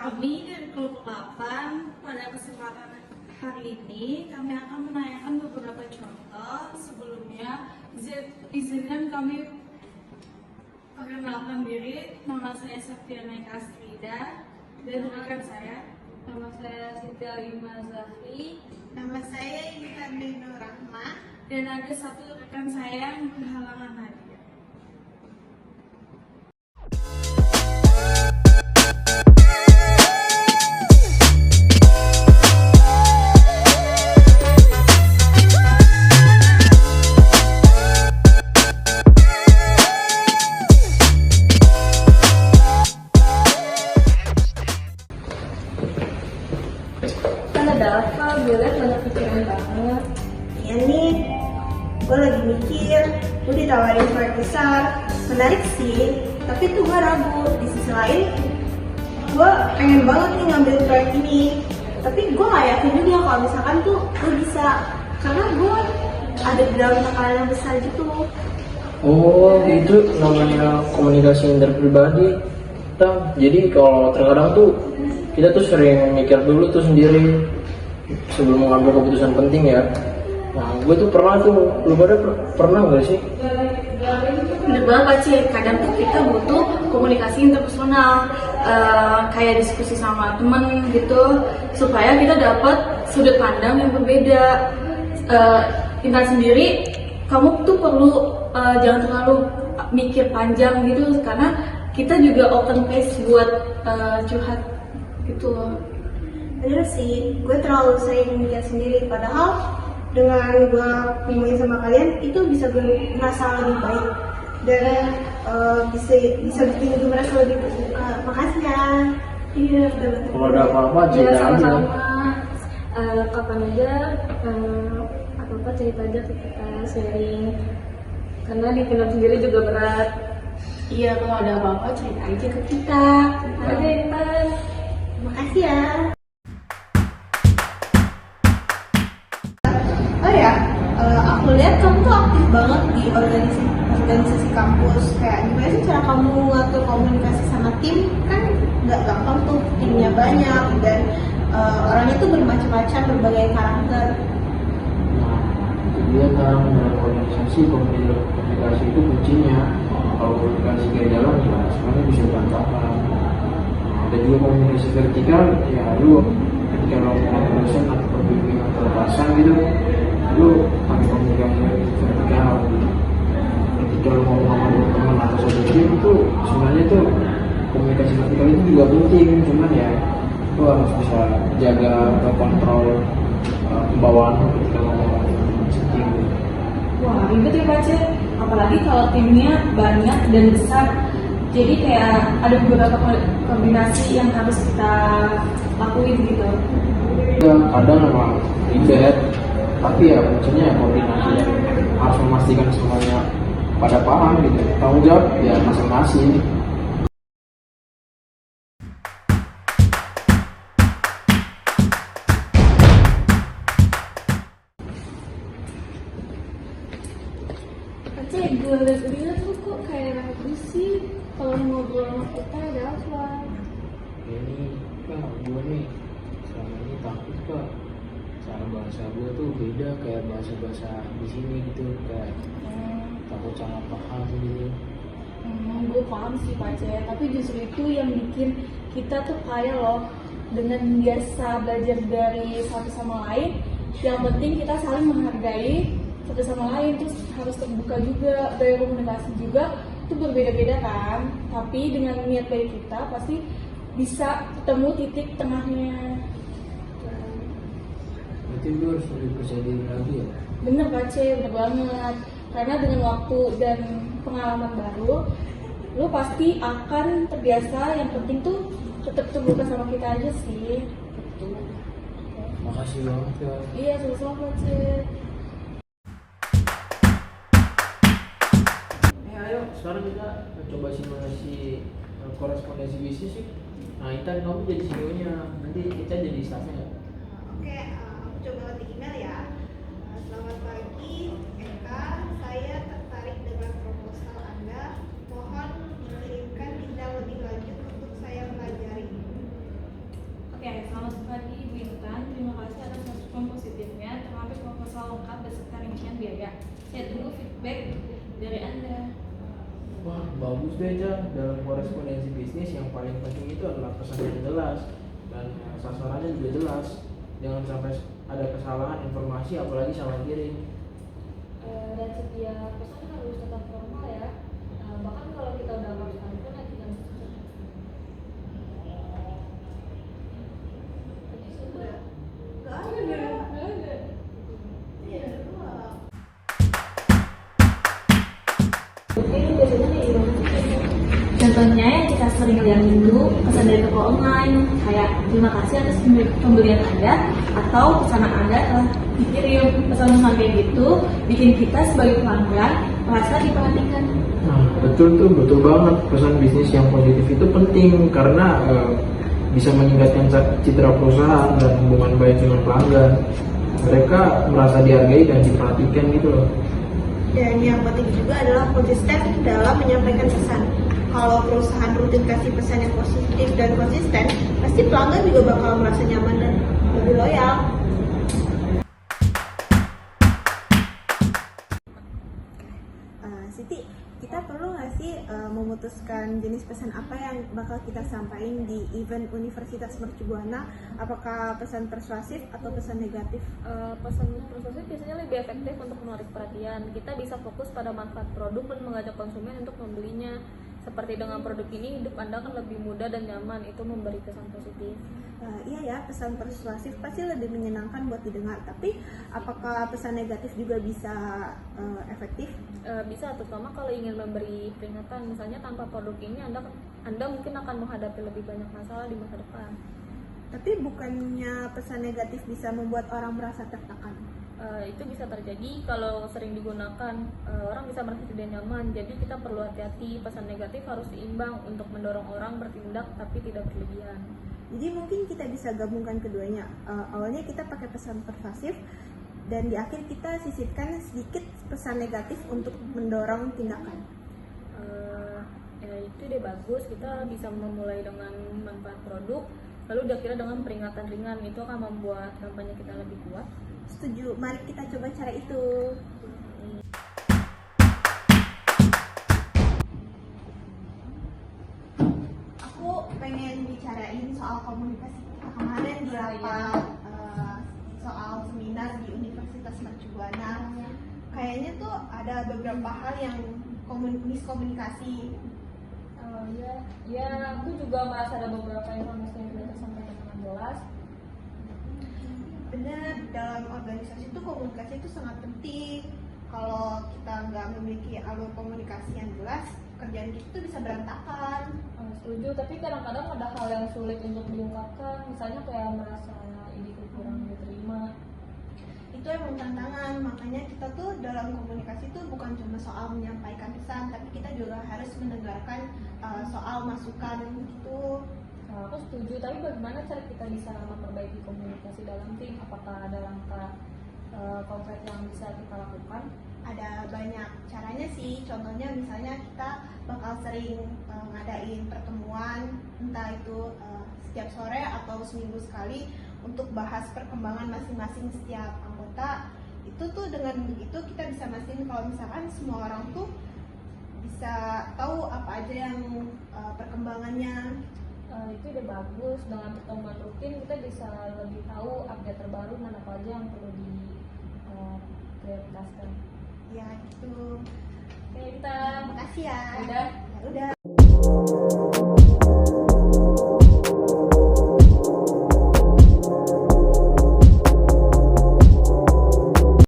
Kami dari kelompok 8 pada kesempatan hari ini kami akan menanyakan beberapa contoh. Sebelumnya izinkan kami perkenalkan diri. Nama saya Septiana Kastrida dan rekan saya. Nama saya Siti Alima Zahri. Nama saya Intan Dino Rahma. Dan ada satu rekan saya yang berhalangan hadir. Kan ada apa? Gue liat banyak pikiran banget. Ya nih, gue lagi mikir, gue ditawarin proyek besar, menarik sih, tapi tuh gue ragu. Di sisi lain, gue pengen banget nih ngambil proyek ini, tapi gue gak yakin juga kalau misalkan tuh gue bisa, karena gue ada di dalam tekanan yang besar gitu. Oh, itu namanya komunikasi interpribadi. Jadi kalau terkadang tuh kita tuh sering mikir dulu tuh sendiri sebelum mengambil keputusan penting ya. Nah, gue tuh pernah tuh, lu pada pernah nggak sih? Bener banget Pak Cik, kadang tuh kita butuh komunikasi interpersonal, kayak diskusi sama temen gitu, supaya kita dapat sudut pandang yang berbeda. Intan sendiri, kamu tuh perlu jangan terlalu mikir panjang gitu, karena kita juga open space buat curhat gitu loh. Bener sih, gue terlalu sering mikir sendiri, padahal dengan gue ngomongin sama kalian itu bisa gue merasa lebih baik dan bisa bikin gue merasa lebih terbuka. Makasih ya. Iya, betul. Kalau ada apa-apa Ya cerita aja. sama-sama. Kapan aja apa-apa cerita aja ke kita, sharing. Karena di film sendiri juga berat. Iya, kalau ada apa-apa cerita aja ke kita. Ada Intan. Makasih ya. Oh ya, aku lihat kamu tuh aktif banget di organisasi kampus. Kayak gimana sih cara kamu ngatur komunikasi sama tim? Kan nggak gampang tuh, timnya banyak dan orangnya tuh bermacam-macam, berbagai karakter. Nah, itu dia kan dalam organisasi komunikasi itu kuncinya. Kalau komunikasi gak jalan ya semuanya bisa berantakan. Ada juga komunikasi vertikal, ya lu ketika lo ngomong dosen atau pembimbing atau atasan gitu, lu pakai komunikasi vertikal gitu. Ketika lo ngomong sama teman atau saudara itu sebenarnya tuh komunikasi vertikal itu juga penting, cuman ya lo harus bisa jaga atau kontrol kebawaan lo ketika ngomong setting. Wah, ribet ya Pak Cik. Apalagi kalau timnya banyak dan besar. Jadi kayak ada beberapa kombinasi yang harus kita lakuin gitu. Ya, kadang memang ribet, tapi ya kuncinya ya koordinasi ya. Harus memastikan semuanya pada paham gitu. Tanggung jawab ya masing-masing. Aceh, gue lihat lu kok kayak ragu sih. Kalau ngobrol sama kita ada apa? Ini kak, gue nih selama ini takut kak. Cara bahasa gue tuh beda kayak bahasa di sini gitu, kayak takut salah paham gitu. Gue paham sih Pak Cik, tapi justru itu yang bikin kita tuh kaya loh. Dengan biasa belajar dari satu sama lain, yang penting kita saling menghargai satu sama lain, terus harus terbuka juga, gaya komunikasi juga itu berbeda-beda kan, tapi dengan niat baik kita pasti bisa ketemu titik tengahnya. Berarti gue harus lebih percaya diri lagi ya. Bener Pak C, bener banget, karena dengan waktu dan pengalaman baru lu pasti akan terbiasa. Yang penting tuh tetap terbuka sama kita aja sih. Betul. Makasih banget ya. Iya, sama-sama Pak C. Ayo, sekarang kita coba simulasi korespondensi bisnis sih. Nah, Intan kamu jadi CEO-nya, nanti kita jadi staffnya nggak? Oke, aku coba ketik email ya. Selamat pagi, Eka. Saya tertarik dengan proposal Anda. Mohon mengirimkan detail lebih lanjut untuk saya pelajari. Wah, bagus deh, Cah. Dalam korespondensi bisnis yang paling penting itu adalah pesan yang jelas dan sasarannya juga jelas. Jangan sampai ada kesalahan informasi, apalagi salah kirim. Dan setiap pesan harus tetap formal ya. Bahkan kalau kita udah hapus pun nanti kan Gak ada. Iya, wah. Contohnya yang kita sering lihat itu pesan dari toko online kayak terima kasih atas pembelian Anda atau pesanan Anda telah dikirim. Pesan-pesan kayak gitu bikin kita sebagai pelanggan merasa diperhatikan. Nah, betul banget. Pesan bisnis yang positif itu penting karena bisa meningkatkan citra perusahaan dan hubungan baik dengan pelanggan. Mereka merasa dihargai dan diperhatikan gitu loh. Dan yang penting juga adalah konsisten dalam menyampaikan pesan. Kalau perusahaan rutin kasih pesan yang positif dan konsisten, pasti pelanggan juga bakal merasa nyaman dan lebih loyal. Siti, kita perlu nggak sih memutuskan jenis pesan apa yang bakal kita sampaikan di event Universitas Mercu Buana? Apakah pesan persuasif atau pesan negatif? pesan persuasif biasanya lebih efektif untuk menarik perhatian. Kita bisa fokus pada manfaat produk dan mengajak konsumen untuk membelinya. Seperti dengan produk ini, hidup Anda akan lebih mudah dan nyaman. Itu memberi kesan positif. Iya ya, pesan persuasif pasti lebih menyenangkan buat didengar. Tapi apakah pesan negatif juga bisa efektif? Bisa, terutama kalau ingin memberi peringatan. Misalnya tanpa produk ini, Anda mungkin akan menghadapi lebih banyak masalah di masa depan. Tapi bukannya pesan negatif bisa membuat orang merasa tertekan? Itu bisa terjadi kalau sering digunakan, orang bisa merasa tidak nyaman. Jadi kita perlu hati-hati. Pesan negatif harus seimbang untuk mendorong orang bertindak tapi tidak berlebihan. Jadi mungkin kita bisa gabungkan keduanya. Awalnya kita pakai pesan persuasif dan di akhir kita sisipkan sedikit pesan negatif untuk mendorong tindakan. Itu ide bagus. Kita bisa memulai dengan manfaat produk, lalu diakhiri dengan peringatan ringan. Itu akan membuat kampanye kita lebih kuat. Setuju, mari kita coba cara itu. Aku pengen bicarain soal komunikasi kita kemarin di rapat soal seminar di Universitas Mercu Buana. Kayaknya tuh ada beberapa hal yang miskomunikasi. Ya, aku juga merasa ada beberapa informasi yang tidak tersampaikan dengan jelas. Benar, dalam organisasi itu komunikasi itu sangat penting. Kalau kita nggak memiliki alur komunikasi yang jelas, kerjaan kita itu bisa berantakan. Setuju, tapi kadang-kadang ada hal yang sulit untuk diungkapkan. Misalnya kayak merasa ide kurang diterima. Itu emang tantangan, makanya kita tuh dalam komunikasi itu bukan cuma soal menyampaikan pesan, tapi kita juga harus mendengarkan soal masukan gitu. Aku setuju, tapi bagaimana cara kita bisa memperbaiki komunikasi dalam tim? Apakah ada langkah konkret yang bisa kita lakukan? Ada banyak caranya sih, contohnya misalnya kita bakal sering ngadain pertemuan, entah itu setiap sore atau seminggu sekali untuk bahas perkembangan masing-masing setiap anggota. Itu tuh dengan begitu kita bisa mastiin kalau misalkan semua orang tuh bisa tahu apa aja yang perkembangannya. Itu udah bagus. Dengan pertemuan rutin kita bisa lebih tahu update terbaru dan apa aja yang perlu diprioritaskan. Ya gitu. Oke, kita Makasih ya. udah. Ya udah.